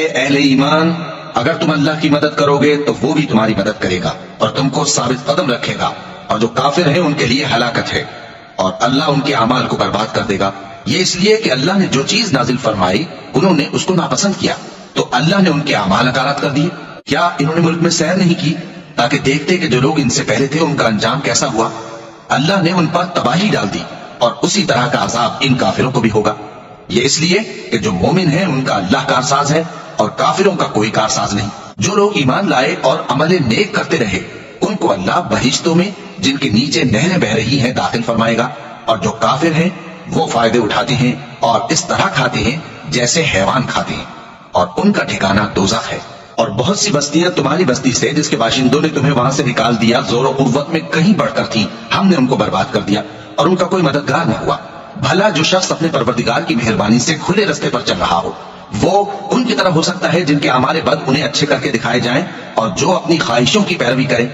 اہل ایمان، اگر تم اللہ کی مدد کرو گے تو وہ بھی تمہاری مدد کرے گا اور تم کو ثابت قدم رکھے گا، اور جو کافر ہیں ان کے لیے ہلاکت ہے، اور اللہ ان کے اعمال کو برباد کر دے گا۔ یہ اس لیے کہ اللہ نے جو چیز نازل فرمائی انہوں نے اس کو ناپسند کیا، تو اللہ نے ان کے اعمال غارت کر دیے۔ کیا انہوں نے ملک میں سیر نہیں کی تاکہ دیکھتے کہ جو لوگ ان سے پہلے تھے ان کا انجام کیسا ہوا؟ اللہ نے ان پر تباہی ڈال دی، اور اسی طرح کا عذاب ان کافروں کو بھی ہوگا۔ یہ اس لیے کہ جو مومن ہیں ان کا اللہ کارساز ہے اور کافروں کا کوئی کارساز نہیں۔ جو لوگ ایمان لائے اور عمل نیک کرتے رہے ان کو اللہ بہشتوں میں جن کے نیچے نہریں بہ رہی ہیں داخل فرمائے گا، اور جو کافر ہیں وہ فائدے اٹھاتے ہیں اور اس طرح کھاتے ہیں جیسے حیوان کھاتے ہیں، اور ان کا ٹھکانہ دوزخ ہے۔ اور بہت سی بستیاں تمہاری بستی سے جس کے باشندوں نے تمہیں وہاں سے نکال دیا زور و قوت میں کہیں بڑھ کر تھی، ہم نے ان کو برباد کر دیا اور ان کا کوئی مددگار نہ ہوا۔ بھلا جو شخص اپنے پروردگار کی مہربانی سے کھلے رستے پر چل رہا ہو وہ ان کی طرح ہو سکتا ہے جن کے اعمال بد انہیں اچھے کر کے دکھائے جائیں، اور جو اپنی خواہشوں کی پیروی کرے